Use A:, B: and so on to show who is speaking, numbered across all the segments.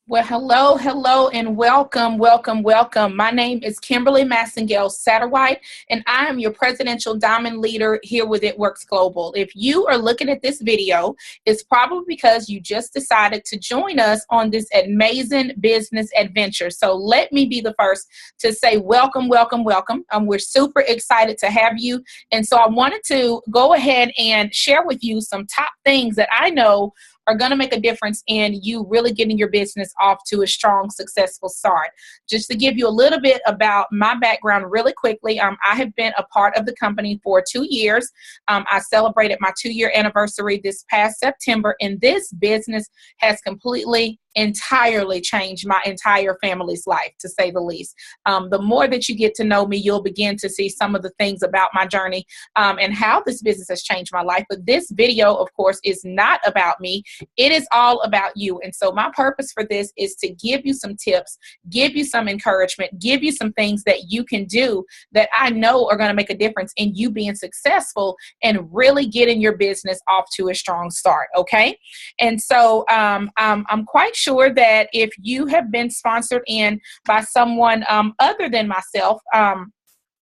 A: Well, hello, hello, and welcome, welcome, welcome. My name is Kimberly Massengale Satterwhite, and I am your Presidential Diamond Leader here with It Works Global. If you are looking at this video, it's probably because you just decided to join us on this amazing business adventure. So let me be the first to say welcome, welcome, welcome. We're super excited to have you. And so I wanted to go ahead and share with you some top things that I know are going to make a difference in you really getting your business off to a strong, successful start. Just to give you a little bit about my background really quickly, I have been a part of the company for 2 years. I celebrated my 2-year anniversary this past September, and this business has completely entirely changed my entire family's life, to say the least. The more that you get to know me, you'll begin to see some of the things about my journey and how this business has changed my life. But this video, of course, is not about me. It is all about you. And so my purpose for this is to give you some tips, give you some encouragement, give you some things that you can do that I know are going to make a difference in you being successful and really getting your business off to a strong start. Okay. And so I'm quite sure that if you have been sponsored in by someone other than myself,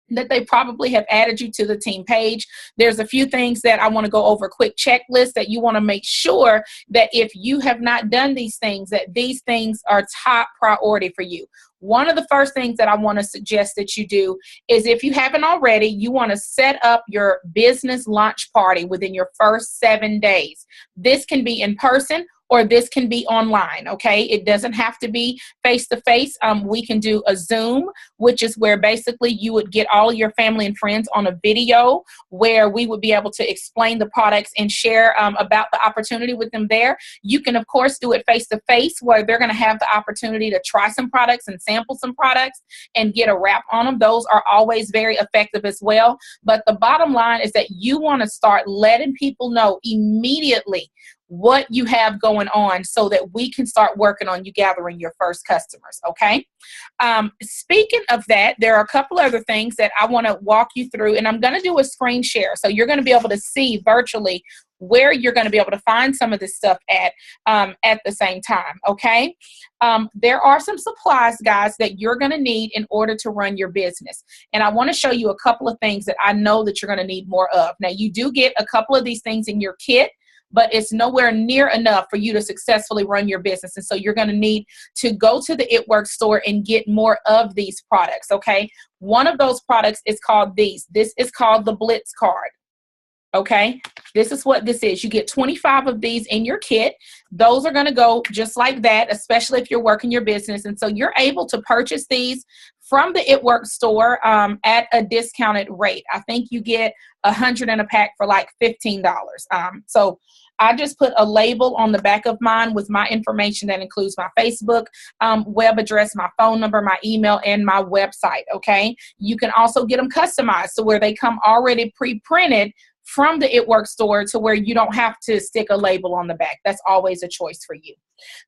A: that they probably have added you to the team page. There's a few things that I want to go over, a quick checklist that you want to make sure that if you have not done these things, that these things are top priority for you. One of the first things that I want to suggest that you do is, if you haven't already, you want to set up your business launch party within your first 7 days. This can be in person or this can be online, okay? It doesn't have to be face-to-face. We can do a Zoom, which is where basically you would get all of your family and friends on a video where we would be able to explain the products and share about the opportunity with them there. You can, of course, do it face-to-face where they're gonna have the opportunity to try some products and sample some products and get a wrap on them. Those are always very effective as well. But the bottom line is that you wanna start letting people know immediately what you have going on so that we can start working on you gathering your first customers, okay? Speaking of that, there are a couple other things that I want to walk you through, and I'm going to do a screen share. So you're going to be able to see virtually where you're going to be able to find some of this stuff at the same time, okay? There are some supplies, guys, that you're going to need in order to run your business. And I want to show you a couple of things that I know that you're going to need more of. Now, you do get a couple of these things in your kit, but it's nowhere near enough for you to successfully run your business. And so you're going to need to go to the It Works store and get more of these products, okay? One of those products is called these. This is called the Blitz card, okay? This is what this is. You get 25 of these in your kit. Those are going to go just like that, especially if you're working your business. And so you're able to purchase these from the It Works store at a discounted rate. I think you get 100 in a pack for like $15. So I just put a label on the back of mine with my information that includes my Facebook web address, my phone number, my email, and my website, okay? You can also get them customized to where they come already pre-printed from the It Works store to where you don't have to stick a label on the back. That's always a choice for you.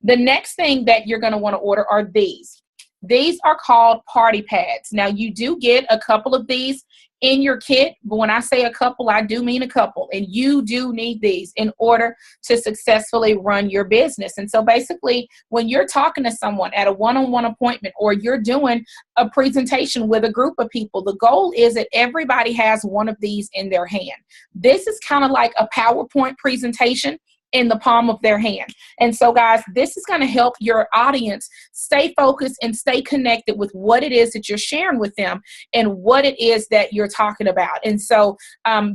A: The next thing that you're going to want to order are these. These are called party pads. Now, you do get a couple of these in your kit, but when I say a couple, I do mean a couple, and you do need these in order to successfully run your business. And so basically, when you're talking to someone at a one-on-one appointment or you're doing a presentation with a group of people, the goal is that everybody has one of these in their hand. This is kind of like a PowerPoint presentation in the palm of their hand. And so, guys, this is going to help your audience stay focused and stay connected with what it is that you're sharing with them and what it is that you're talking about. And so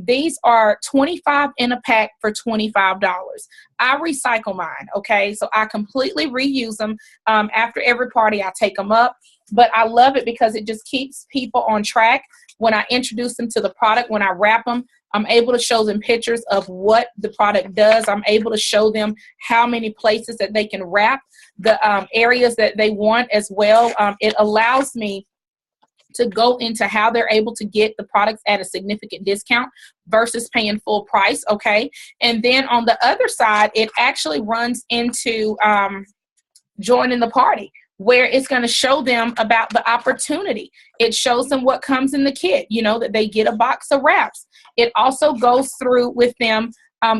A: these are 25 in a pack for $25. I recycle mine, okay? So I completely reuse them. After every party, I take them up. But I love it because it just keeps people on track. When I introduce them to the product, when I wrap them, I'm able to show them pictures of what the product does. I'm able to show them how many places that they can wrap, the areas that they want as well. It allows me to go into how they're able to get the products at a significant discount versus paying full price, okay? And then on the other side, it actually runs into joining the party, where it's going to show them about the opportunity. It shows them what comes in the kit, you know, that they get a box of wraps. It also goes through with them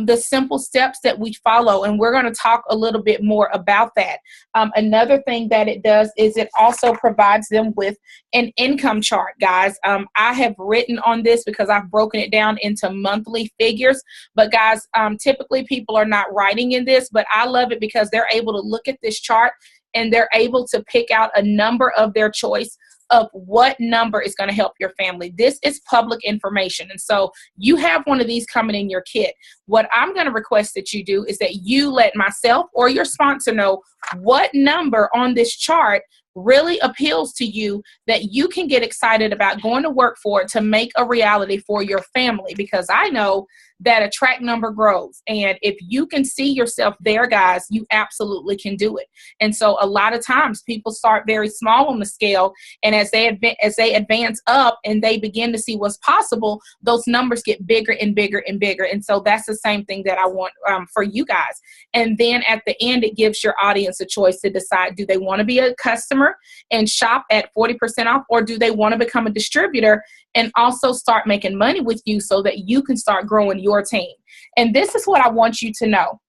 A: the simple steps that we follow. And we're going to talk a little bit more about that. Another thing that it does is it also provides them with an income chart, guys. I have written on this because I've broken it down into monthly figures. But guys, typically people are not writing in this, but I love it because they're able to look at this chart and they're able to pick out a number of their choice of what number is going to help your family. This is public information. And so you have one of these coming in your kit. What I'm going to request that you do is that you let myself or your sponsor know what number on this chart really appeals to you, that you can get excited about going to work for it to make a reality for your family. Because I know that a track number grows. And if you can see yourself there, guys, you absolutely can do it. And so a lot of times people start very small on the scale. And as they advance up and they begin to see what's possible, those numbers get bigger and bigger and bigger. And so that's the same thing that I want for you guys. And then at the end, it gives your audience a choice to decide, do they want to be a customer and shop at 40% off, or do they want to become a distributor and also start making money with you so that you can start growing your team. And this is what I want you to know.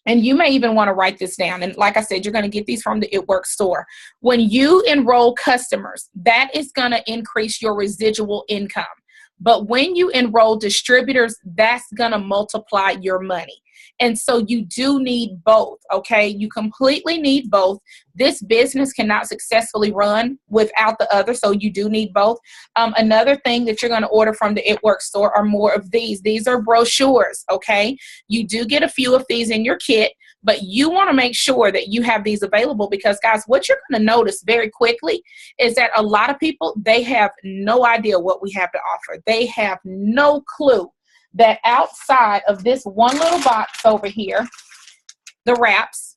A: And you may even want to write this down. And like I said, you're going to get these from the It Works store. When you enroll customers, that is going to increase your residual income. But when you enroll distributors, that's going to multiply your money. And so you do need both, okay? You completely need both. This business cannot successfully run without the other, so you do need both. Another thing that you're going to order from the It Works store are more of these. These are brochures, okay? You do get a few of these in your kit, but you want to make sure that you have these available because, guys, what you're going to notice very quickly is that a lot of people, they have no idea what we have to offer. They have no clue that outside of this one little box over here, the wraps,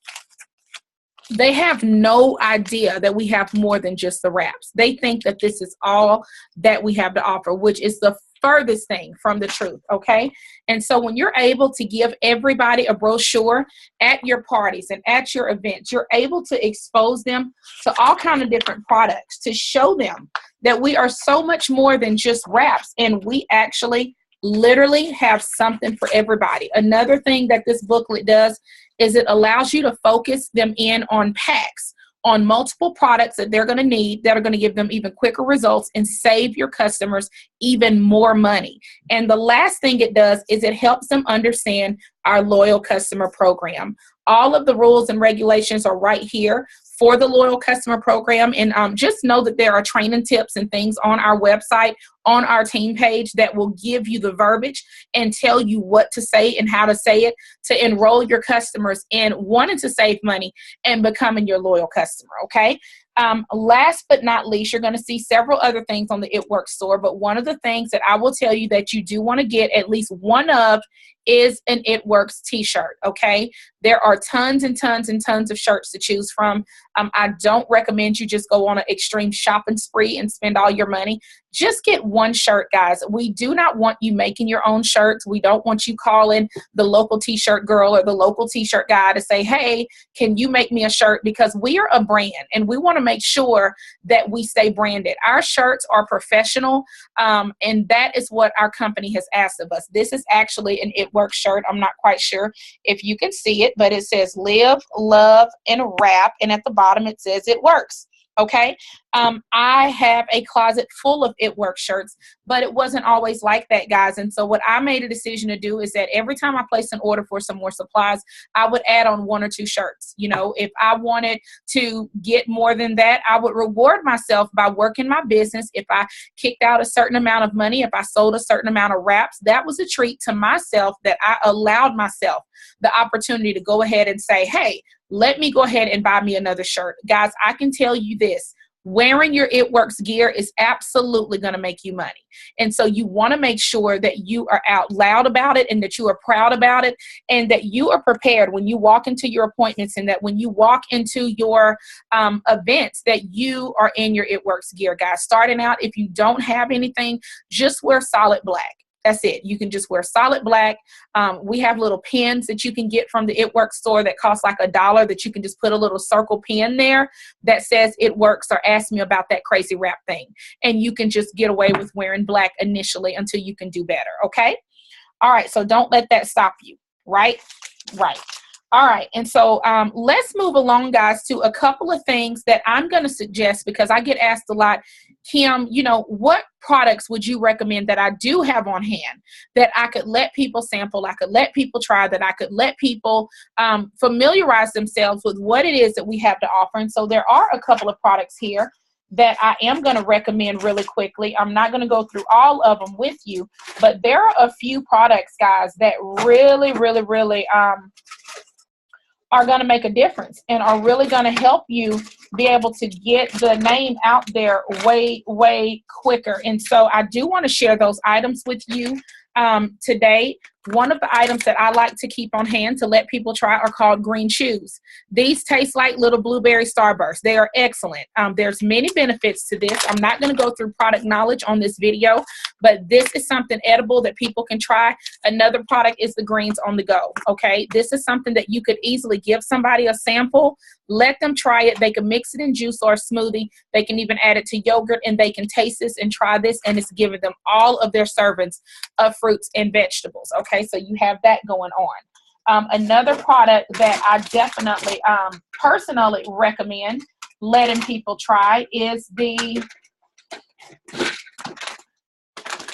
A: they have no idea that we have more than just the wraps. They think that this is all that we have to offer, which is the furthest thing from the truth, okay? And so when you're able to give everybody a brochure at your parties and at your events, you're able to expose them to all kinds of different products to show them that we are so much more than just wraps, and we actually literally have something for everybody. Another thing that this booklet does is it allows you to focus them in on packs, on multiple products that they're going to need that are going to give them even quicker results and save your customers even more money. And the last thing it does is it helps them understand our loyal customer program. All of the rules and regulations are right here for the loyal customer program. And just know that there are training tips and things on our website, on our team page, that will give you the verbiage and tell you what to say and how to say it to enroll your customers in wanting to save money and becoming your loyal customer, okay? Last but not least, you're going to see several other things on the It Works store, but one of the things that I will tell you that you do want to get at least one of is an It Works t-shirt, okay? There are tons and tons and tons of shirts to choose from. I don't recommend you just go on an extreme shopping spree and spend all your money. Just get one shirt, guys. We do not want you making your own shirts. We don't want you calling the local t-shirt girl or the local t-shirt guy to say, hey, can you make me a shirt? Because we are a brand and we want to make sure that we stay branded. Our shirts are professional, and that is what our company has asked of us. This is actually an It Works shirt. I'm not quite sure if you can see it, but it says live, love, and rap. And at the bottom, it says It Works. Okay. I have a closet full of It Works shirts, but it wasn't always like that, guys. And so what I made a decision to do is that every time I placed an order for some more supplies, I would add on 1 or 2 shirts. You know, if I wanted to get more than that, I would reward myself by working my business. If I kicked out a certain amount of money, if I sold a certain amount of wraps, that was a treat to myself that I allowed myself the opportunity to go ahead and say, hey, let me go ahead and buy me another shirt. Guys, I can tell you this. Wearing your It Works gear is absolutely going to make you money. And so you want to make sure that you are out loud about it and that you are proud about it and that you are prepared when you walk into your appointments and that when you walk into your events that you are in your It Works gear, guys. Starting out, if you don't have anything, just wear solid black. That's it. You can just wear solid black. We have little pins that you can get from the It Works store that cost like $1 that you can just put a little circle pin there that says It Works or ask me about that crazy wrap thing. And you can just get away with wearing black initially until you can do better. Okay. All right, so don't let that stop you, right? Right. All right, and so let's move along, guys, to a couple of things that I'm going to suggest, because I get asked a lot, Kim, you know, what products would you recommend that I do have on hand that I could let people sample, I could let people try, that I could let people familiarize themselves with what it is that we have to offer? And so there are a couple of products here that I am going to recommend really quickly. I'm not going to go through all of them with you, but there are a few products, guys, that really, really, really are going to make a difference and are really going to help you be able to get the name out there way, way quicker. And so I do want to share those items with you today. One of the items that I like to keep on hand to let people try are called green chews. These taste like little blueberry starbursts. They are excellent. There's many benefits to this. I'm not going to go through product knowledge on this video, but this is something edible that people can try. Another product is the greens on the go. Okay, this is something that you could easily give somebody a sample, let them try it. They can mix it in juice or smoothie. They can even add it to yogurt, and they can taste this and try this, and it's giving them all of their servings of fruits and vegetables. Okay, so you have that going on. Another product that I definitely personally recommend letting people try is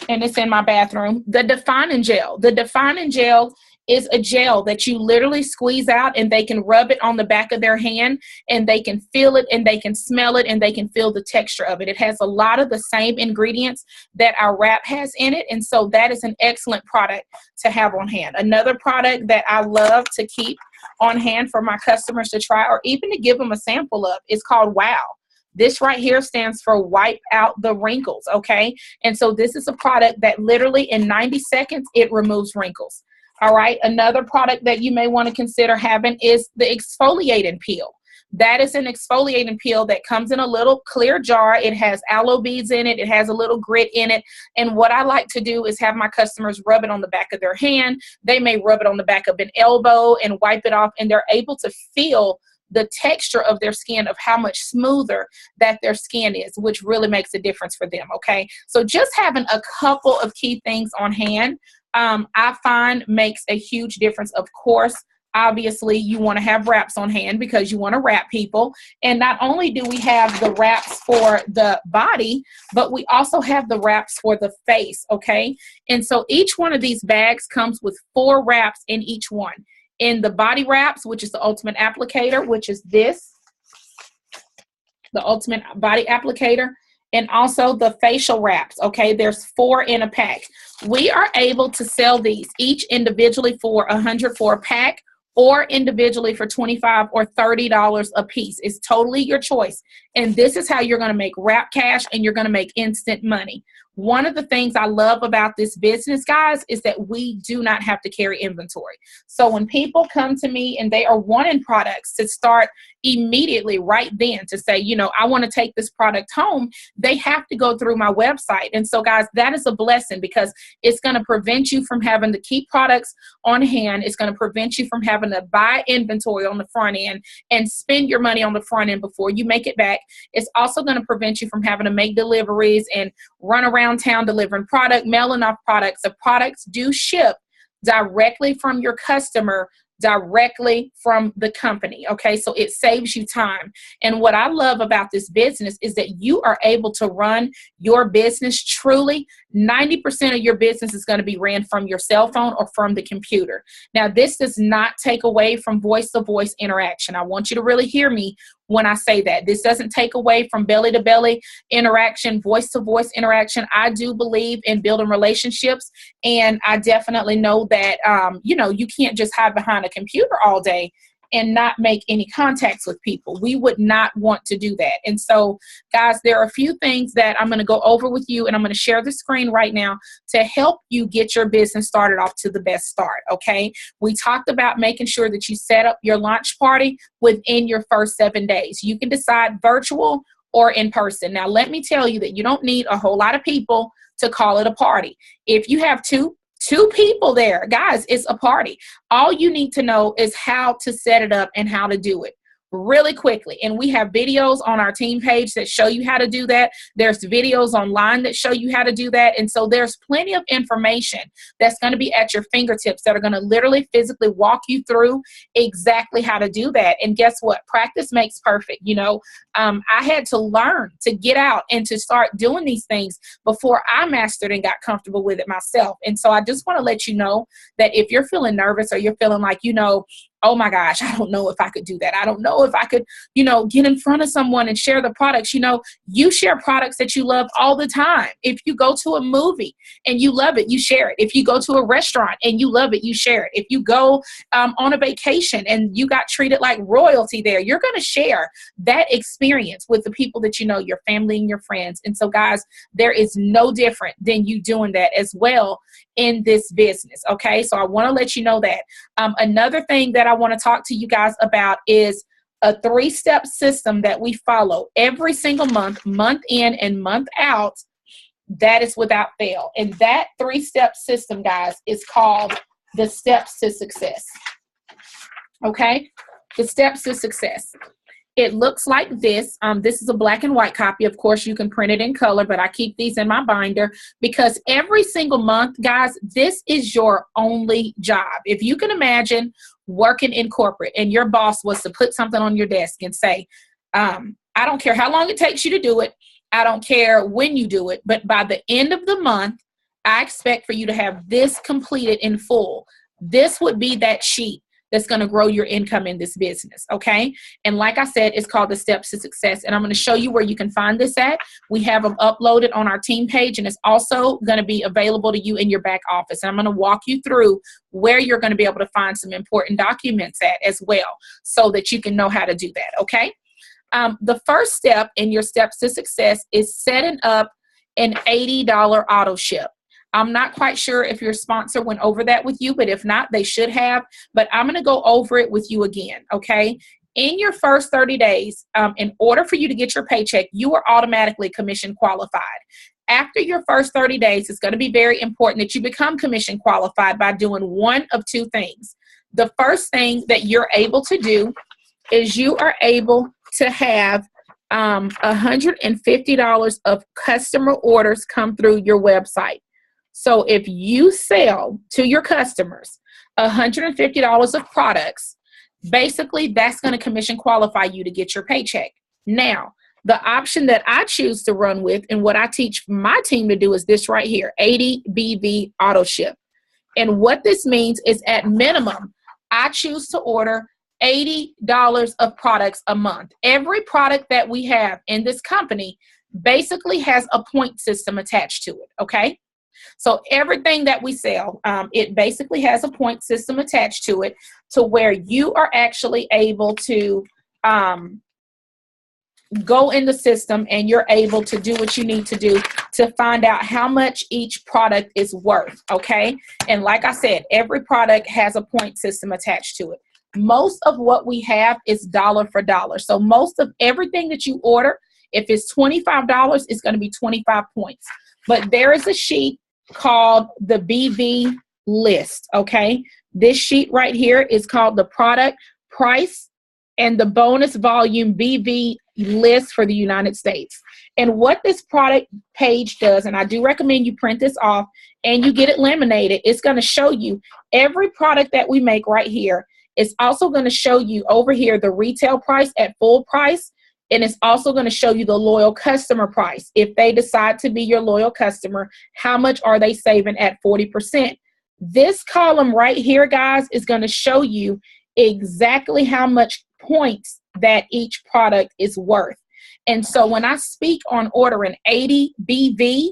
A: and it's in my bathroom, the defining gel. The defining gel is a gel that you literally squeeze out, and they can rub it on the back of their hand, and they can feel it, and they can smell it, and they can feel the texture of it. It has a lot of the same ingredients that our wrap has in it, and so that is an excellent product to have on hand. Another product that I love to keep on hand for my customers to try, or even to give them a sample of, is called Wow. This right here stands for Wipe Out the Wrinkles, okay? And so this is a product that literally in 90 seconds, it removes wrinkles. All right, another product that you may want to consider having is the exfoliating peel. That is an exfoliating peel that comes in a little clear jar. It has aloe beads in it. It has a little grit in it. And what I like to do is have my customers rub it on the back of their hand. They may rub it on the back of an elbow and wipe it off, and they're able to feel the texture of their skin, of how much smoother that their skin is, which really makes a difference for them, okay? So just having a couple of key things on hand, I find makes a huge difference. Of course, obviously, you want to have wraps on hand because you want to wrap people. And not only do we have the wraps for the body, but we also have the wraps for the face, okay? And so each one of these bags comes with 4 wraps in each one. In the body wraps, which is the ultimate applicator, which is this, the ultimate body applicator, and also the facial wraps, okay? There's 4 in a pack. We are able to sell these each individually for $100 for a pack, or individually for $25 or $30 a piece. It's totally your choice. And this is how you're going to make wrap cash, and you're going to make instant money. One of the things I love about this business, guys, is that we do not have to carry inventory. So when people come to me and they are wanting products to start immediately right then to say, you know, I want to take this product home, they have to go through my website. And so, guys, that is a blessing, because it's going to prevent you from having to keep products on hand. It's going to prevent you from having to buy inventory on the front end and spend your money on the front end before you make it back. It's also going to prevent you from having to make deliveries and run around town delivering product, mailing off products. The products do ship directly from your customer, directly from the company, okay? So it saves you time. And what I love about this business is that you are able to run your business truly. 90% of your business is going to be ran from your cell phone or from the computer. Now, this does not take away from voice-to-voice interaction. I want you to really hear me when I say that. This doesn't take away from belly-to-belly interaction, voice-to-voice interaction. I do believe in building relationships, and I definitely know that, you know, you can't just hide behind a computer all day and not make any contacts with people. We would not want to do that. And so, guys, there are a few things that I'm going to go over with you, and I'm going to share the screen right now to help you get your business started off to the best start, okay? We talked about making sure that you set up your launch party within your first 7 days. You can decide virtual or in person. Now, let me tell you that you don't need a whole lot of people to call it a party. If you have two people there, guys, it's a party. All you need to know is how to set it up and how to do it. really quickly. And we have videos on our team page that show you how to do that. There's videos online that show you how to do that. And so there's plenty of information that's going to be at your fingertips that are going to literally physically walk you through exactly how to do that. And guess what? Practice makes perfect. You know, I had to learn to get out and to start doing these things before I mastered and got comfortable with it myself. And so I just want to let you know that if you're feeling nervous or you're feeling like, you know, oh my gosh, I don't know if I could do that. I don't know if I could, you know, get in front of someone and share the products. You know, you share products that you love all the time. If you go to a movie and you love it, you share it. If you go to a restaurant and you love it, you share it. If you go on a vacation and you got treated like royalty there, you're going to share that experience with the people that you know, your family and your friends. And so guys, there is no different than you doing that as well in this business. Okay. So I want to let you know that. Another thing that I want to talk to you guys about is a 3-step system that we follow every single month, month in and month out. That is without fail. And that 3-step system, guys, is called the steps to success. Okay. The steps to success. It looks like this. This is a black and white copy. Of course, you can print it in color, but I keep these in my binder because every single month, guys, this is your only job. If you can imagine working in corporate and your boss was to put something on your desk and say, I don't care how long it takes you to do it. I don't care when you do it. But by the end of the month, I expect for you to have this completed in full. This would be that sheet that's going to grow your income in this business. Okay. And like I said, it's called the Steps to Success. And I'm going to show you where you can find this at. We have them uploaded on our team page, and it's also going to be available to you in your back office. And I'm going to walk you through where you're going to be able to find some important documents at as well, so that you can know how to do that. Okay. The first step in your Steps to Success is setting up an $80 auto ship. I'm not quite sure if your sponsor went over that with you, but if not, they should have. But I'm going to go over it with you again, okay? In your first 30 days, in order for you to get your paycheck, you are automatically commission qualified. After your first 30 days, it's going to be very important that you become commission qualified by doing one of 2 things. The first thing that you're able to do is you are able to have $150 of customer orders come through your website. So if you sell to your customers $150 of products, basically that's going to commission qualify you to get your paycheck. Now, the option that I choose to run with and what I teach my team to do is this right here, 80 BV auto ship. And what this means is at minimum, I choose to order $80 of products a month. Every product that we have in this company basically has a point system attached to it, okay? So everything that we sell, it basically has a point system attached to it to where you are actually able to go in the system and you're able to do what you need to do to find out how much each product is worth, okay? And like I said, every product has a point system attached to it. Most of what we have is dollar for dollar. So most of everything that you order, if it's $25, it's going to be 25 points. But there is a sheet called the BV list, okay? This sheet right here is called the product price and the bonus volume BV list for the United States. And what this product page does, and I do recommend you print this off and you get it laminated, it's going to show you every product that we make right here. It's also going to show you over here the retail price at full price. And it's also going to show you the loyal customer price. If they decide to be your loyal customer, how much are they saving at 40%? This column right here, guys, is going to show you exactly how much points that each product is worth. And so when I speak on ordering 80 BV,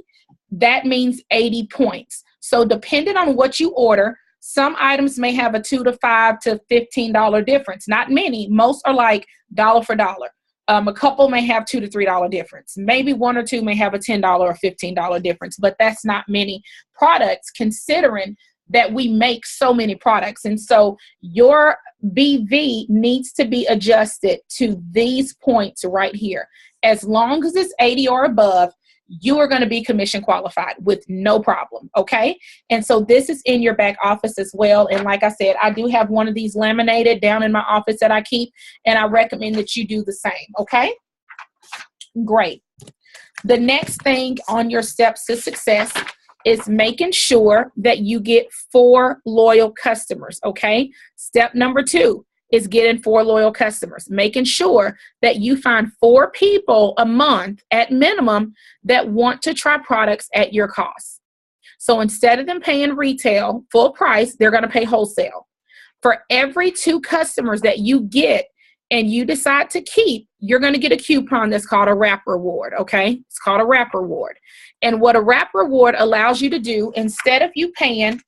A: that means 80 points. So depending on what you order, some items may have a $2 to $5 to $15 difference. Not many. Most are like dollar for dollar. A couple may have $2 to $3 difference. Maybe 1 or 2 may have a $10 or $15 difference, but that's not many products considering that we make so many products. And so your BV needs to be adjusted to these points right here. As long as it's 80 or above, you are going to be commission qualified with no problem. Okay. And so this is in your back office as well. And like I said, I do have one of these laminated down in my office that I keep, and I recommend that you do the same. Okay. Great. The next thing on your steps to success is making sure that you get 4 loyal customers. Okay. Step number 2 is getting 4 loyal customers, making sure that you find 4 people a month at minimum that want to try products at your cost. So instead of them paying retail full price, they're going to pay wholesale. For every 2 customers that you get and you decide to keep, you're going to get a coupon that's called a wrap reward. Okay. It's called a wrap reward. And what a wrap reward allows you to do, instead of you paying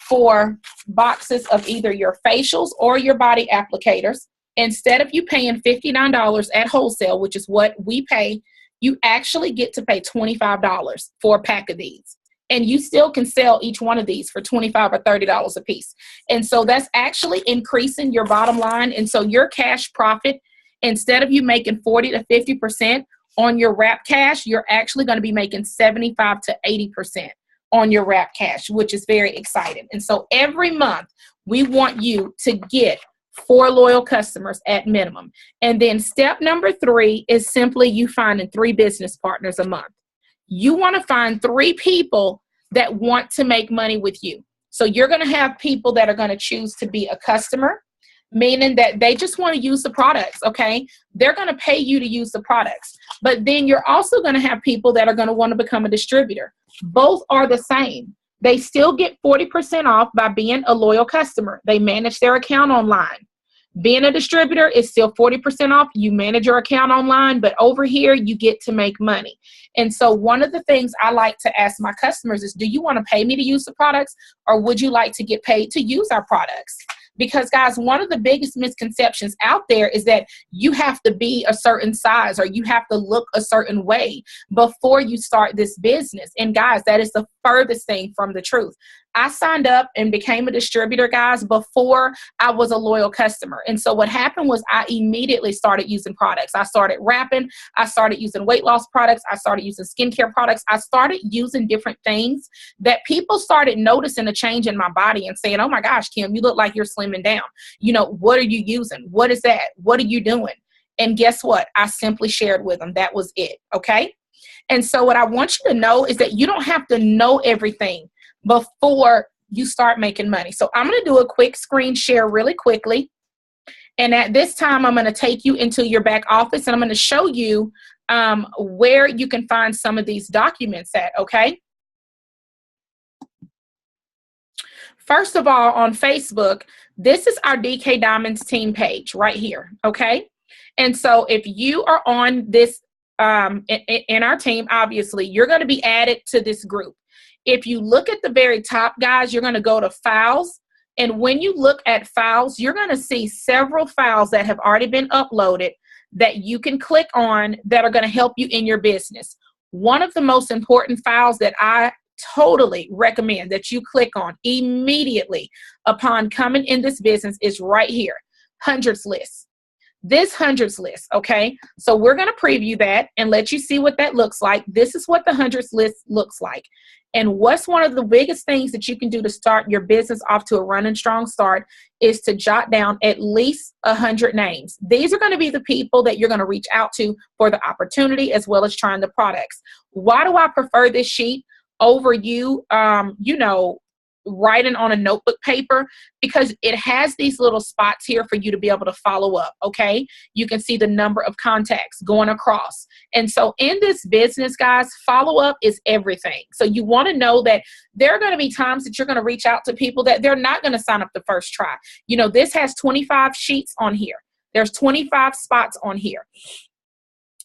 A: for boxes of either your facials or your body applicators, instead of you paying $59 at wholesale, which is what we pay, you actually get to pay $25 for a pack of these. And you still can sell each one of these for $25 or $30 a piece. And so that's actually increasing your bottom line. And so your cash profit, instead of you making 40 to 50% on your wrap cash, you're actually going to be making 75 to 80% on your wrap cash, which is very exciting. And so every month we want you to get 4 loyal customers at minimum. And then step number 3 is simply you finding 3 business partners a month. You want to find 3 people that want to make money with you. So you're going to have people that are going to choose to be a customer, meaning that they just want to use the products. Okay. They're going to pay you to use the products, but then you're also going to have people that are going to want to become a distributor. Both are the same. They still get 40% off by being a loyal customer. They manage their account online. Being a distributor is still 40% off. You manage your account online, but over here you get to make money. And so one of the things I like to ask my customers is, do you want to pay me to use the products, or would you like to get paid to use our products? Because guys, one of the biggest misconceptions out there is that you have to be a certain size or you have to look a certain way before you start this business. And guys, that is the furthest thing from the truth. I signed up and became a distributor, guys, before I was a loyal customer. And so what happened was I immediately started using products. I started wrapping. I started using weight loss products. I started using skincare products. I started using different things that people started noticing a change in my body and saying, oh my gosh, Kim, you look like you're slimming down. You know, what are you using? What is that? What are you doing? And guess what? I simply shared with them. That was it. Okay. And so what I want you to know is that you don't have to know everything before you start making money. So I'm going to do a quick screen share really quickly. And at this time, I'm going to take you into your back office and I'm going to show you where you can find some of these documents at. Okay. First of all, on Facebook, this is our DK Diamonds team page right here. Okay. And so if you are on this in our team, obviously you're going to be added to this group. If you look at the very top, guys, you're going to go to files. And when you look at files, you're going to see several files that have already been uploaded that you can click on that are going to help you in your business. One of the most important files that I totally recommend that you click on immediately upon coming in this business is right here, hundreds list. This hundreds list, okay? So we're going to preview that and let you see what that looks like. This is what the hundreds list looks like. And what's one of the biggest things that you can do to start your business off to a running strong start is to jot down at least 100 names. These are going to be the people that you're going to reach out to for the opportunity as well as trying the products. Why do I prefer this sheet over you, writing on a notebook paper? Because it has these little spots here for you to be able to follow up. Okay. You can see the number of contacts going across. And so in this business, guys, follow up is everything. So you want to know that there are going to be times that you're going to reach out to people that they're not going to sign up the first try. You know, this has 25 sheets on here. There's 25 spots on here.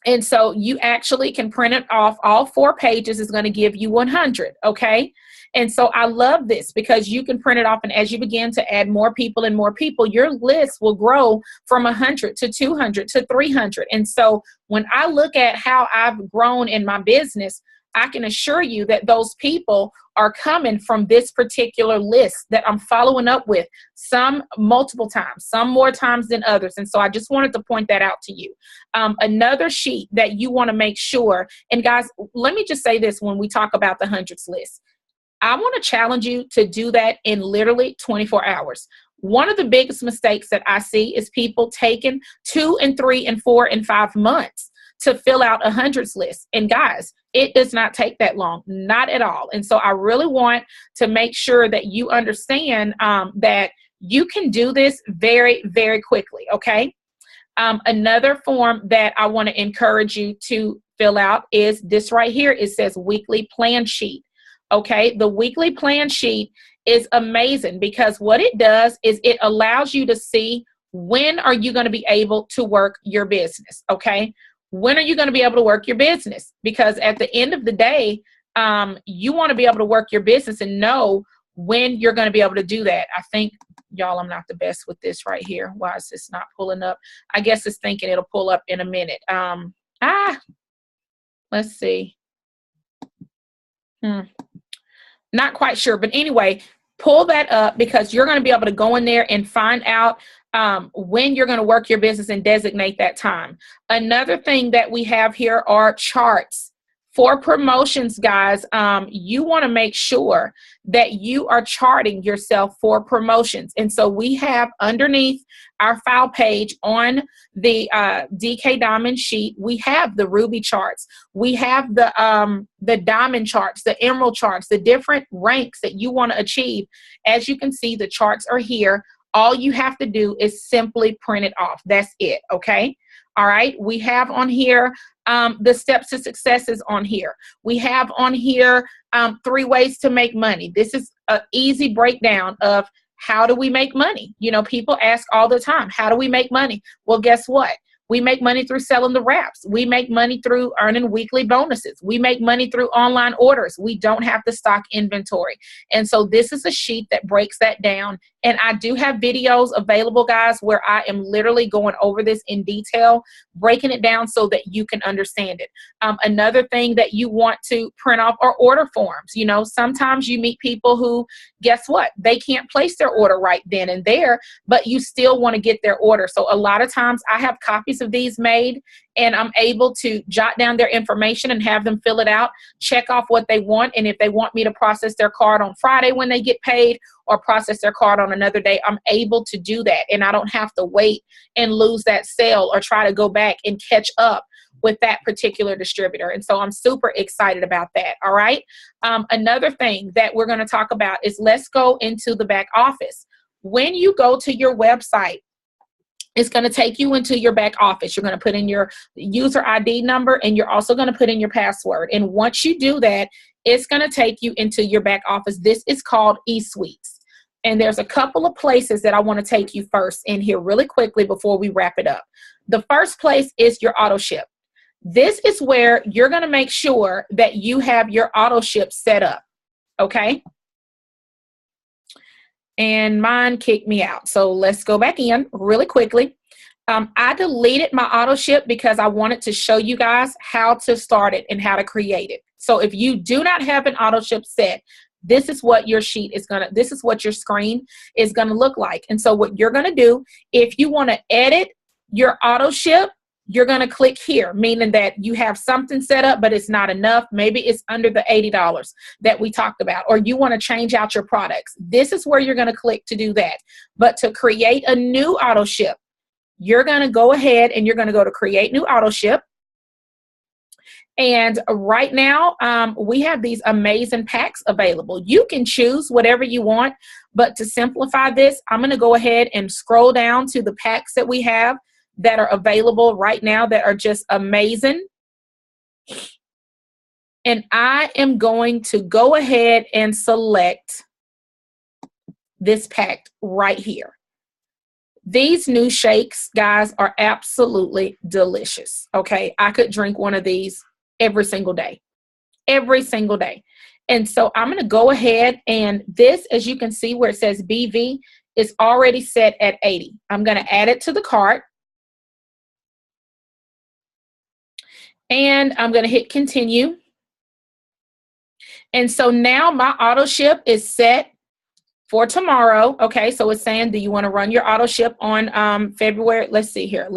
A: And so you actually can print it off. All 4 pages is going to give you 100. Okay. And so I love this because you can print it off. And as you begin to add more people and more people, your list will grow from 100 to 200 to 300. And so when I look at how I've grown in my business, I can assure you that those people are coming from this particular list that I'm following up with, some multiple times, some more times than others. And so I just wanted to point that out to you. Another sheet that you want to make sure, and guys, let me just say this when we talk about the hundreds list. I want to challenge you to do that in literally 24 hours. One of the biggest mistakes that I see is people taking 2 and 3 and 4 and 5 months to fill out a hundreds list. And guys, it does not take that long, not at all. And so I really want to make sure that you understand that you can do this very, very quickly, okay? Another form that I want to encourage you to fill out is this right here. It says weekly plan sheet. Okay, the weekly plan sheet is amazing because what it does is it allows you to see when are you going to be able to work your business. Okay, when are you going to be able to work your business? Because at the end of the day, you want to be able to work your business and know when you're going to be able to do that. I think, y'all, I'm not the best with this right here. Why is this not pulling up? I guess it's thinking it'll pull up in a minute. Let's see. Not quite sure, but anyway, pull that up because you're going to be able to go in there and find out when you're going to work your business and designate that time. Another thing that we have here are charts. For promotions, guys, you want to make sure that you are charting yourself for promotions. And so we have underneath our file page on the DK Diamond sheet, we have the Ruby charts. We have the Diamond charts, the Emerald charts, the different ranks that you want to achieve. As you can see, the charts are here. All you have to do is simply print it off. That's it, okay? All right, we have on here the steps to success is on here. We have on here 3 ways to make money. This is an easy breakdown of how do we make money? You know, people ask all the time, how do we make money? Well, guess what? We make money through selling the wraps. We make money through earning weekly bonuses. We make money through online orders. We don't have to stock inventory. And so this is a sheet that breaks that down. And I do have videos available, guys, where I am literally going over this in detail, breaking it down so that you can understand it. Another thing that you want to print off are order forms. You know, sometimes you meet people who, guess what? They can't place their order right then and there, but you still want to get their order. So a lot of times I have copies of these made and I'm able to jot down their information and have them fill it out, check off what they want. And if they want me to process their card on Friday when they get paid or process their card on another day, I'm able to do that. And I don't have to wait and lose that sale or try to go back and catch up with that particular distributor. And so I'm super excited about that. All right. Another thing that we're going to talk about is let's go into the back office. When you go to your website, it's going to take you into your back office. You're going to put in your user ID number and you're also going to put in your password. And once you do that, it's going to take you into your back office. This is called eSuites. And there's a couple of places that I want to take you first in here really quickly before we wrap it up. The first place is your auto ship. This is where you're going to make sure that you have your auto ship set up. Okay. And mine kicked me out. So let's go back in really quickly. I deleted my auto ship because I wanted to show you guys how to start it and how to create it. So if you do not have an auto ship set, this is what your sheet is this is what your screen is gonna look like. And so what you're gonna do, if you wanna edit your auto ship, you're gonna click here, meaning that you have something set up, but it's not enough. Maybe it's under the $80 that we talked about, or you wanna change out your products. This is where you're gonna click to do that. But to create a new auto ship, you're gonna go ahead and you're gonna go to create new auto ship. And right now, we have these amazing packs available. You can choose whatever you want, but to simplify this, I'm going to go ahead and scroll down to the packs that we have that are available right now that are just amazing. And I am going to go ahead and select this pack right here. These new shakes, guys, are absolutely delicious. Okay, I could drink one of these every single day. And so I'm going to go ahead and this, as you can see where it says BV, is already set at 80. I'm going to add it to the cart. And I'm going to hit continue. And so now my auto ship is set for tomorrow. Okay, so it's saying, do you want to run your auto ship on February? Let's see here.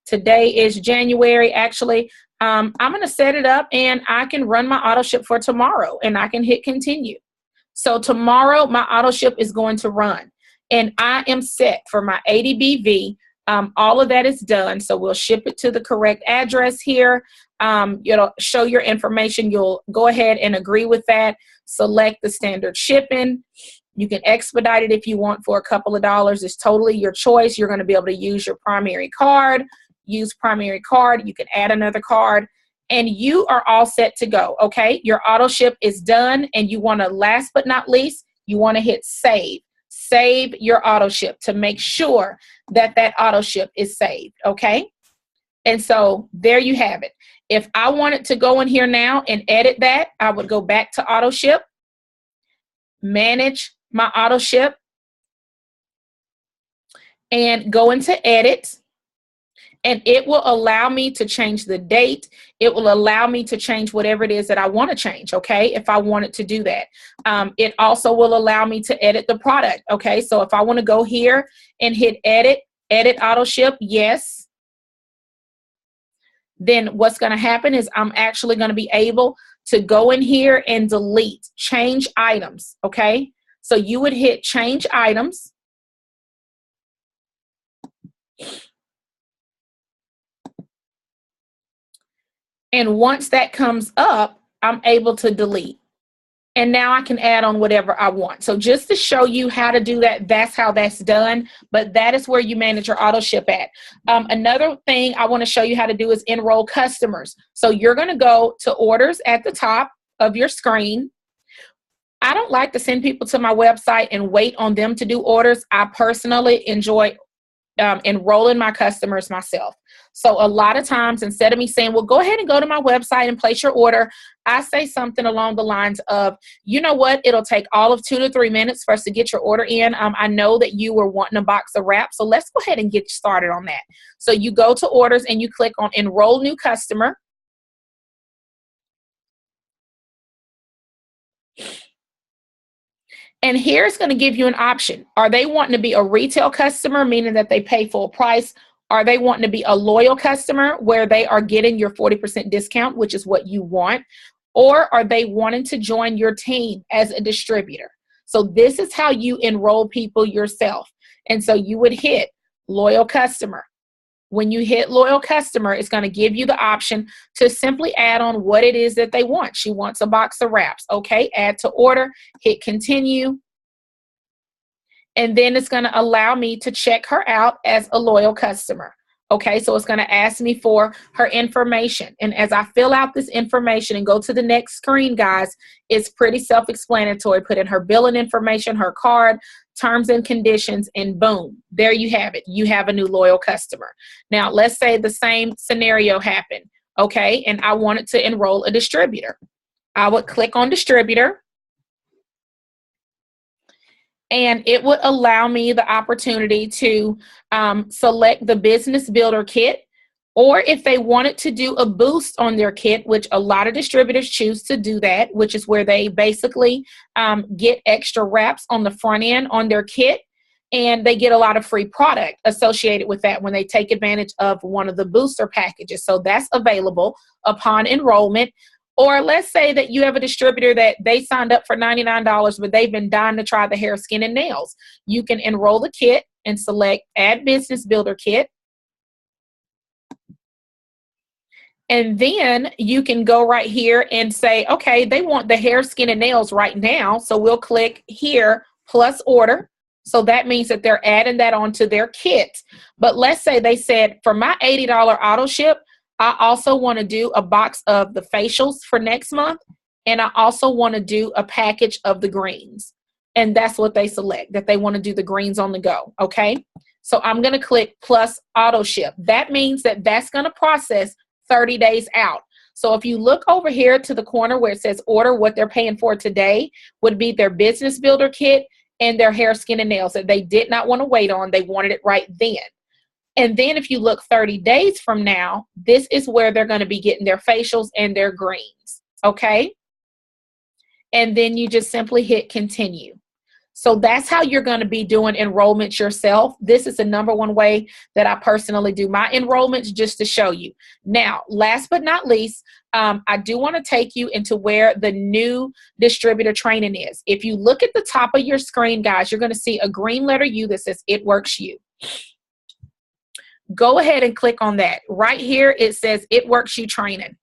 A: Today is January. Actually, I'm going to set it up and I can run my auto ship for tomorrow and I can hit continue. So tomorrow my auto ship is going to run and I am set for my 80 BV. All of that is done. So we'll ship it to the correct address here. You'll show your information. You'll go ahead and agree with that. Select the standard shipping. You can expedite it if you want for a couple of dollars. It's totally your choice. You're going to be able to use your primary card. Use primary card. You can add another card. And you are all set to go, okay? Your auto ship is done. And you want to, last but not least, you want to hit save. Save your auto ship to make sure that that auto ship is saved, okay? And so there you have it. If I wanted to go in here now and edit that, I would go back to auto ship, manage my auto ship, and go into edit. And it will allow me to change the date. It will allow me to change whatever it is that I want to change, okay, if I wanted to do that. It also will allow me to edit the product, okay? So if I want to go here and hit edit auto ship, yes. Then what's going to happen is I'm actually going to be able to go in here and delete, change items, okay? So you would hit change items. And once that comes up, I'm able to delete. And now I can add on whatever I want. So just to show you how to do that, that's how that's done. But that is where you manage your auto ship at. Another thing I want to show you how to do is enroll customers. So you're going to go to orders at the top of your screen. I don't like to send people to my website and wait on them to do orders. I personally enjoy enrolling my customers myself. So a lot of times, instead of me saying, well, go ahead and go to my website and place your order, I say something along the lines of, you know what, it'll take all of 2 to 3 minutes for us to get your order in. I know that you were wanting a box of wraps, so let's go ahead and get started on that. So you go to orders and you click on enroll new customer. And here it's going to give you an option. Are they wanting to be a retail customer, meaning that they pay full price? Are they wanting to be a loyal customer where they are getting your 40% discount, which is what you want? Or are they wanting to join your team as a distributor? So this is how you enroll people yourself. And so you would hit loyal customer. When you hit loyal customer, it's going to give you the option to simply add on what it is that they want. She wants a box of wraps. Okay, add to order, hit continue. And then it's going to allow me to check her out as a loyal customer. Okay, so it's going to ask me for her information. And as I fill out this information and go to the next screen, guys, it's pretty self-explanatory. Put in her billing information, her card, terms and conditions, and boom, there you have it. You have a new loyal customer. Now, let's say the same scenario happened, okay, and I wanted to enroll a distributor. I would click on distributor, and it would allow me the opportunity to select the business builder kit, or if they wanted to do a boost on their kit, which a lot of distributors choose to do that, which is where they basically get extra wraps on the front end on their kit, and they get a lot of free product associated with that when they take advantage of one of the booster packages. So that's available upon enrollment. Or let's say that you have a distributor that they signed up for $99, but they've been dying to try the hair, skin, and nails. You can enroll the kit and select Add Business Builder Kit. And then you can go right here and say, okay, they want the hair, skin, and nails right now. So we'll click here, plus order. So that means that they're adding that onto their kit. But let's say they said, for my $80 auto ship, I also want to do a box of the facials for next month. And I also want to do a package of the greens. And that's what they select, that they want to do the greens on the go. Okay. So I'm going to click plus auto ship. That means that that's going to process 30 days out. So if you look over here to the corner where it says order, what they're paying for today would be their business builder kit and their hair, skin, and nails that they did not want to wait on. They wanted it right then. And then if you look 30 days from now, this is where they're going to be getting their facials and their greens. Okay. and then you just simply hit continue. So that's how you're going to be doing enrollments yourself. This is the #1 way that I personally do my enrollments, just to show you. Now, last but not least, I do want to take you into where the new distributor training is. If you look at the top of your screen, guys, you're going to see a green letter U that says It Works You. Go ahead and click on that. Right here, it says It Works You Training.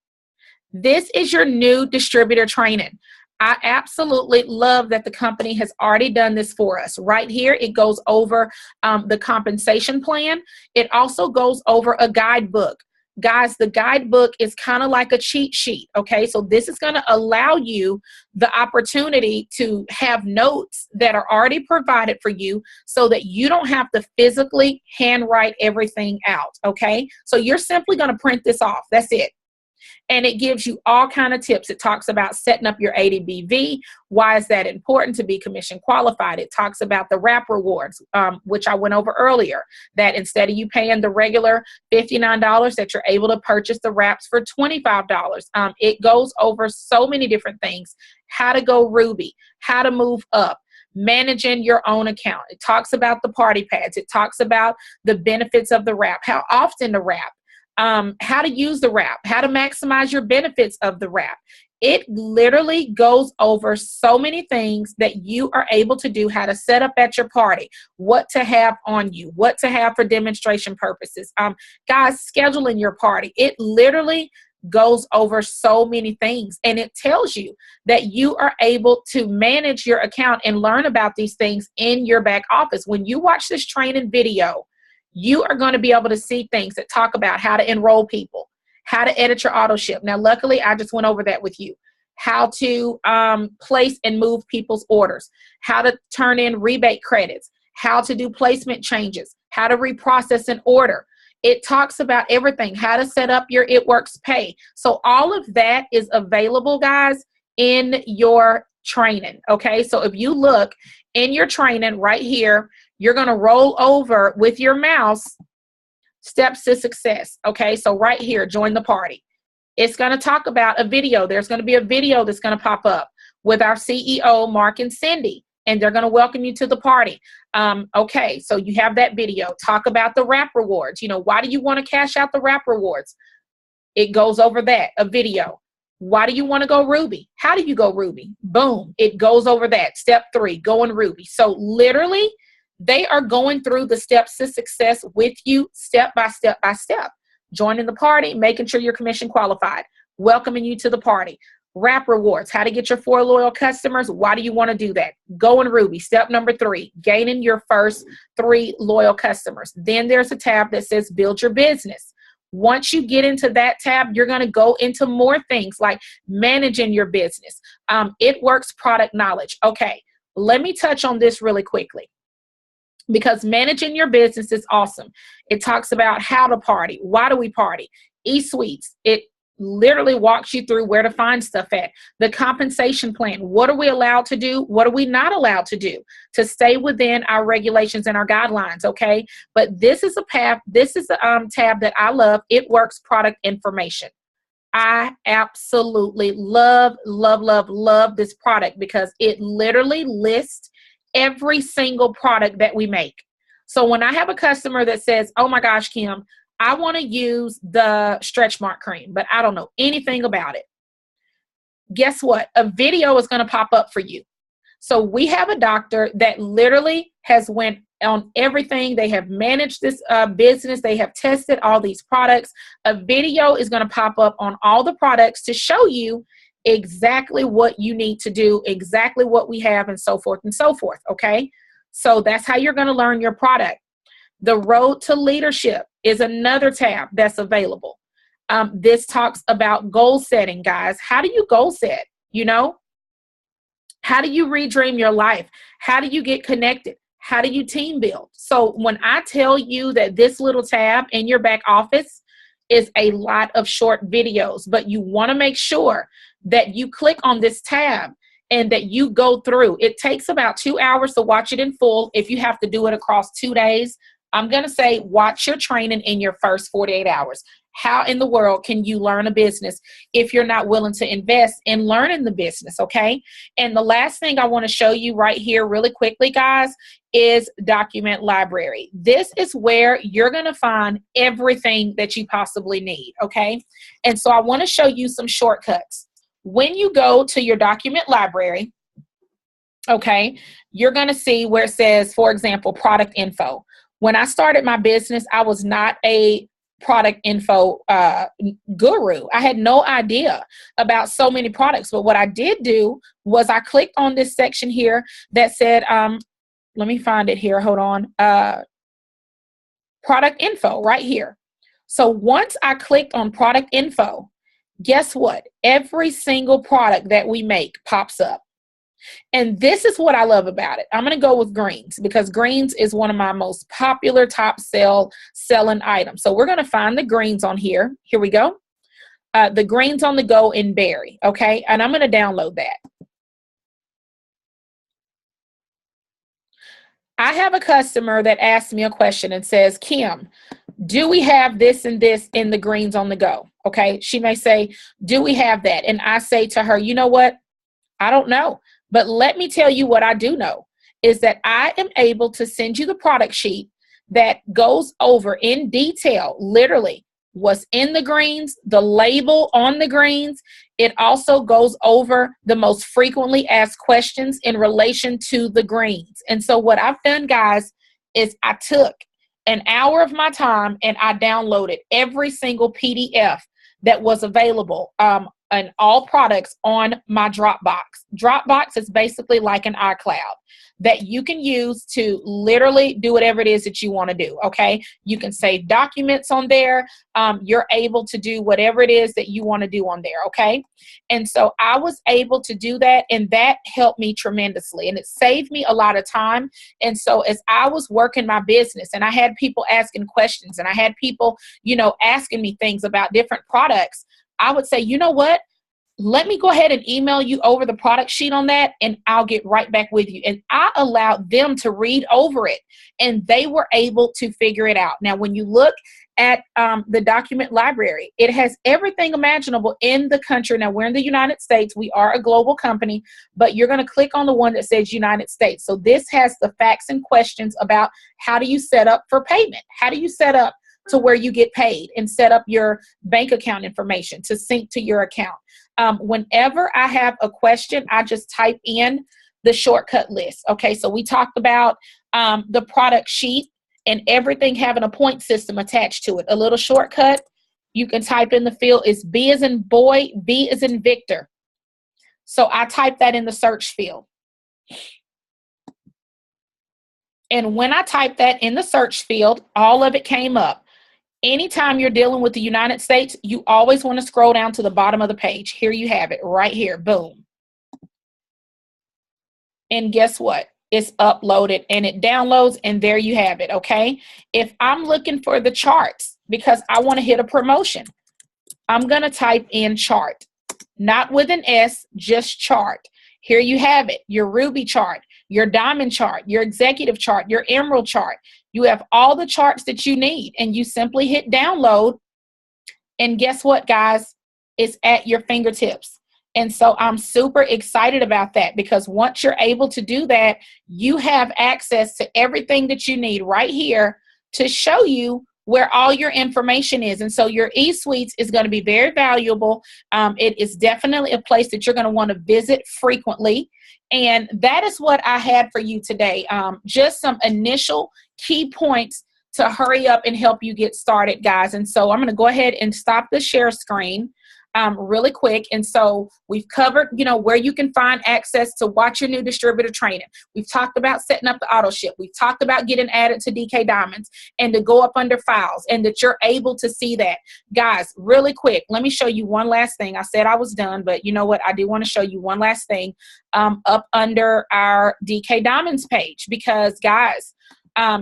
A: This is your new distributor training. I absolutely love that the company has already done this for us. Right here, it goes over the compensation plan. It also goes over a guidebook. Guys, the guidebook is kind of like a cheat sheet, okay? So this is going to allow you the opportunity to have notes that are already provided for you so that you don't have to physically handwrite everything out, okay? So you're simply going to print this off. That's it. And it gives you all kind of tips. It talks about setting up your ADBV. Why is that important to be commission qualified? It talks about the wrap rewards, which I went over earlier, that instead of you paying the regular $59, that you're able to purchase the wraps for $25. It goes over so many different things. How to go Ruby, how to move up, managing your own account. It talks about the party pads. It talks about the benefits of the wrap, how often to wrap. How to use the wrap, how to maximize your benefits of the wrap. It literally goes over so many things that you are able to do, how to set up at your party, what to have on you, what to have for demonstration purposes. Guys, scheduling your party. It literally goes over so many things, and it tells you that you are able to manage your account and learn about these things in your back office. When you watch this training video, you are going to be able to see things that talk about how to enroll people, how to edit your auto ship. Now, luckily, I just went over that with you. How to place and move people's orders, how to turn in rebate credits, how to do placement changes, how to reprocess an order. It talks about everything, how to set up your It Works pay. So all of that is available, guys, in your training, okay? So if you look in your training right here, you're going to roll over with your mouse, steps to success. Okay, so right here, join the party. It's going to talk about a video. There's going to be a video that's going to pop up with our CEO, Mark and Cindy, and they're going to welcome you to the party. Okay, so you have that video. Talk about the wrap rewards. You know, why do you want to cash out the wrap rewards? It goes over that, a video. Why do you want to go Ruby? How do you go Ruby? Boom, it goes over that. Step 3, going Ruby. So literally, they are going through the steps to success with you, step by step by step. Joining the party, making sure you're commission qualified, welcoming you to the party. Wrap rewards, how to get your 4 loyal customers. Why do you want to do that? Going Ruby, step number 3, gaining your first 3 loyal customers. Then there's a tab that says build your business. Once you get into that tab, you're going to go into more things like managing your business. It Works product knowledge. Okay, let me touch on this really quickly, because managing your business is awesome. It talks about how to party. Why do we party? E-suites. It literally walks you through where to find stuff at. The compensation plan. What are we allowed to do? What are we not allowed to do to stay within our regulations and our guidelines, okay? But this is a path. This is a tab that I love. It Works product information. I absolutely love, love, love, love this product because it literally lists every single product that we make. So when I have a customer that says, oh my gosh, Kim, I want to use the stretch mark cream, but I don't know anything about it. Guess what? A video is going to pop up for you. So we have a doctor that literally has went on everything. They have managed this business. They have tested all these products. A video is going to pop up on all the products to show you exactly what you need to do, exactly what we have, and so forth and so forth, okay? So that's how you're going to learn your product. The Road to Leadership is another tab that's available. This talks about goal setting, guys. How do you goal set? You know, how do you redream your life? How do you get connected? How do you team build? So when I tell you that this little tab in your back office is a lot of short videos, but you want to make sure that you click on this tab and that you go through. It takes about 2 hours to watch it in full. If you have to do it across 2 days, I'm going to say, watch your training in your first 48 hours. How in the world can you learn a business if you're not willing to invest in learning the business, okay? And the last thing I want to show you right here really quickly, guys, is Document Library. This is where you're going to find everything that you possibly need, okay? And so I want to show you some shortcuts. When you go to your Document Library, okay, you're going to see where it says, for example, product info. When I started my business, I was not a product info guru. I had no idea about so many products, but what I did do was I clicked on this section here that said, let me find it here, hold on, product info right here. So once I clicked on product info, guess what? Every single product that we make pops up. And this is what I love about it. I'm going to go with greens because greens is one of my most popular top selling items. So we're going to find the greens on here. Here we go. The greens on the go in berry. Okay. And I'm going to download that. I have a customer that asked me a question and says, Kim, do we have this and this in the greens on the go? Okay. She may say, do we have that? And I say to her, you know what? I don't know. But let me tell you what I do know is that I am able to send you the product sheet that goes over in detail, literally what's in the greens, the label on the greens. It also goes over the most frequently asked questions in relation to the greens. And so what I've done, guys, is I took an hour of my time and I downloaded every single PDF that was available and all products on my Dropbox. Dropbox is basically like an iCloud that you can use to literally do whatever it is that you want to do, okay? You can save documents on there. You're able to do whatever it is that you want to do on there, okay? And so I was able to do that, and that helped me tremendously, and it saved me a lot of time. And so as I was working my business and I had people asking questions and I had people, asking me things about different products, I would say, you know what? Let me go ahead and email you over the product sheet on that, and I'll get right back with you. And I allowed them to read over it, and they were able to figure it out. Now, when you look at the document library, it has everything imaginable in the country. Now, we're in the United States. We are a global company, but you're going to click on the one that says United States. So this has the facts and questions about how do you set up for payment? How do you set up to where you get paid and set up your bank account information to sync to your account? Whenever I have a question, I just type in the shortcut list. Okay, so we talked about the product sheet and everything having a point system attached to it. A little shortcut, you can type in the field is B as in boy, V as in Victor. So I type that in the search field. And when I typed that in the search field, all of it came up. Anytime you're dealing with the United States, you always want to scroll down to the bottom of the page. Here you have it right here. Boom. And guess what? It's uploaded and it downloads, and there you have it. Okay. If I'm looking for the charts because I want to hit a promotion, I'm going to type in chart, not with an S, just chart. Here you have it. Your Ruby chart, your diamond chart, your executive chart, your emerald chart. You have all the charts that you need, and you simply hit download. And guess what, guys? It's at your fingertips. And so I'm super excited about that, because once you're able to do that, you have access to everything that you need right here to show you where all your information is. And so your eSuites is going to be very valuable. It is definitely a place that you're going to want to visit frequently. And that is what I had for you today. Just some initial key points to hurry up and help you get started, guys. And so I'm going to go ahead and stop the share screen really quick. And so we've covered, where you can find access to watch your new distributor training. We've talked about setting up the auto ship. We've talked about getting added to DK Diamonds and to go up under files, and that you're able to see that. Guys, really quick, let me show you one last thing. I said I was done, but you know what? I do want to show you one last thing up under our DK Diamonds page, because guys,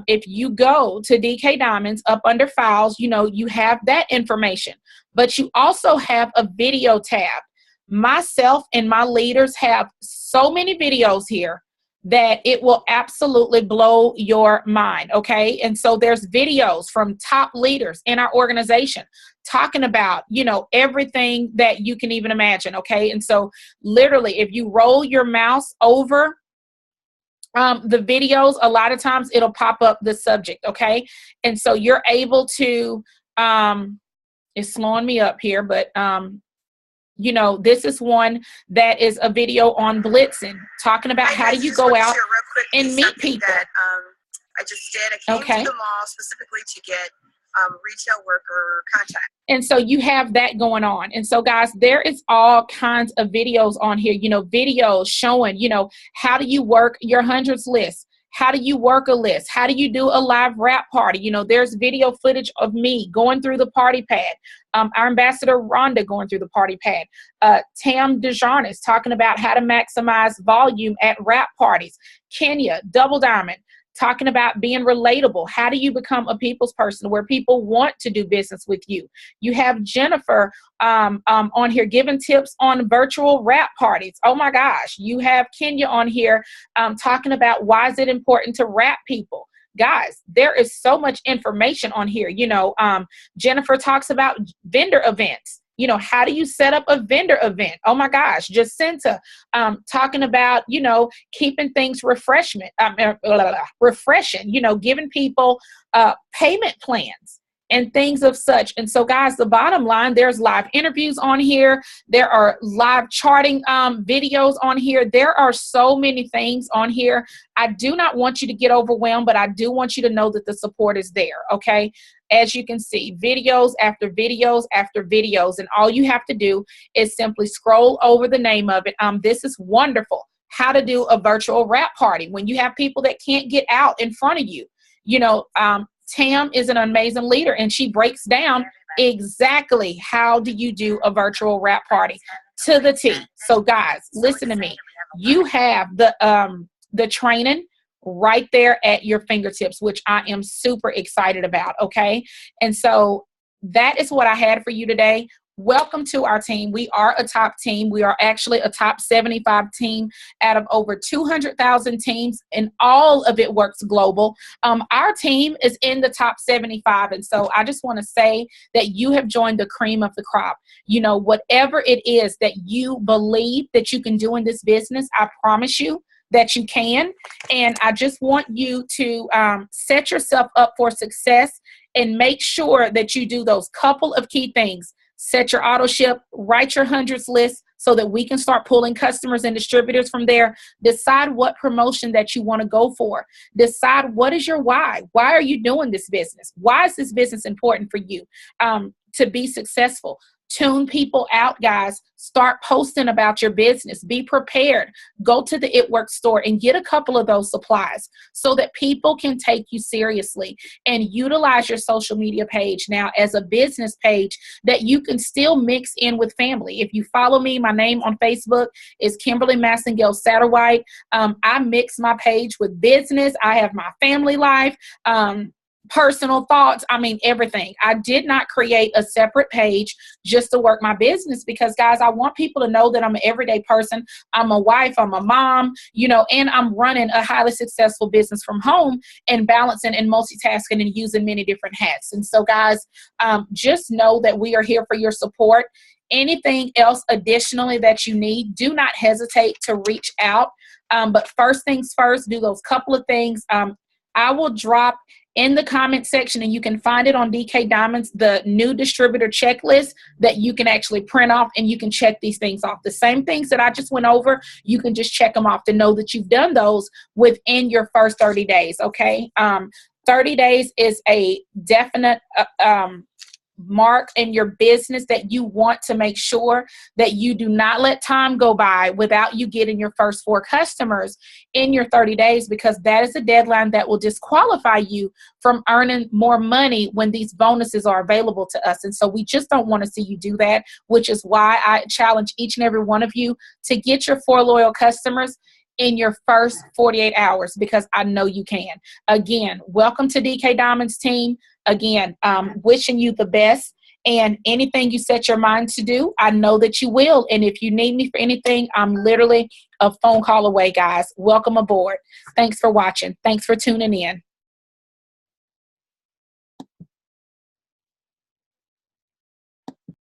A: if you go to DK Diamonds up under files, you have that information, but you also have a video tab. Myself and my leaders have so many videos here that it will absolutely blow your mind, okay? And so there's videos from top leaders in our organization talking about, you know, everything that you can even imagine, okay? And so literally, if you roll your mouse over the videos, a lot of times it'll pop up the subject, okay? And so you're able to, it's slowing me up here, but you know, this is one that is a video on blitzing, talking about how do you go out and meet people. That, I just did. I came to the mall specifically to get retail worker contact. And so you have that going on. And so guys, there is all kinds of videos on here, you know, videos showing, you know, how do you work your hundreds list? How do you work a list? How do you do a live wrap party? You know, there's video footage of me going through the party pad. Our ambassador Rhonda going through the party pad. Tam DeJarnis talking about how to maximize volume at wrap parties. Kenya, Double Diamond, talking about being relatable. How do you become a people's person where people want to do business with you? You have Jennifer on here giving tips on virtual wrap parties. Oh my gosh. You have Kenya on here talking about why is it important to wrap people. Guys, there is so much information on here. You know, Jennifer talks about vendor events. You know, how do you set up a vendor event? Oh my gosh, Jacinta talking about, you know, keeping things refreshing, you know, giving people payment plans and things of such. And so guys, the bottom line, there's live interviews on here. There are live charting videos on here. There are so many things on here. I do not want you to get overwhelmed, but I do want you to know that the support is there, okay? As you can see, videos after videos after videos, and all you have to do is simply scroll over the name of it. This is wonderful. How to do a virtual wrap party when you have people that can't get out in front of you. You know, Tam is an amazing leader, and she breaks down exactly how do you do a virtual wrap party to the T. So guys, listen to me. You have the training right there at your fingertips, which I am super excited about, okay? And so that is what I had for you today. Welcome to our team. We are a top team. We are actually a top 75 team out of over 200,000 teams, and all of it works global. Our team is in the top 75. And so I just want to say that you have joined the cream of the crop. You know, whatever it is that you believe that you can do in this business, I promise you that you can. And I just want you to set yourself up for success and make sure that you do those couple of key things. Set your auto ship, write your hundreds list so that we can start pulling customers and distributors from there. Decide what promotion that you want to go for. Decide what is your why. Why are you doing this business? Why is this business important for you to be successful? Tune people out, guys. Start posting about your business. Be prepared. Go to the It Works store and get a couple of those supplies so that people can take you seriously, and utilize your social media page now as a business page that you can still mix in with family. If you follow me, my name on Facebook is Kimberly Massengale Satterwhite. I mix my page with business. I have my family life. Personal thoughts, I mean, everything. I did not create a separate page just to work my business because, guys, I want people to know that I'm an everyday person. I'm a wife, I'm a mom, you know, and I'm running a highly successful business from home and balancing and multitasking and using many different hats. And so, guys, just know that we are here for your support. Anything else additionally that you need, do not hesitate to reach out. But first things first, do those couple of things. I will drop in the comment section, and you can find it on DK Diamonds, the new distributor checklist that you can actually print off, and you can check these things off. The same things that I just went over, you can just check them off to know that you've done those within your first 30 days, okay? 30 days is a definite mark in your business that you want to make sure that you do not let time go by without you getting your first 4 customers in your 30 days, because that is a deadline that will disqualify you from earning more money when these bonuses are available to us. And so we just don't want to see you do that, which is why I challenge each and every one of you to get your 4 loyal customers in your first 48 hours, because I know you can. Again, welcome to DK Diamonds team. Again, wishing you the best. And anything you set your mind to do, I know that you will. And if you need me for anything, I'm literally a phone call away, guys. Welcome aboard. Thanks for watching. Thanks for tuning in.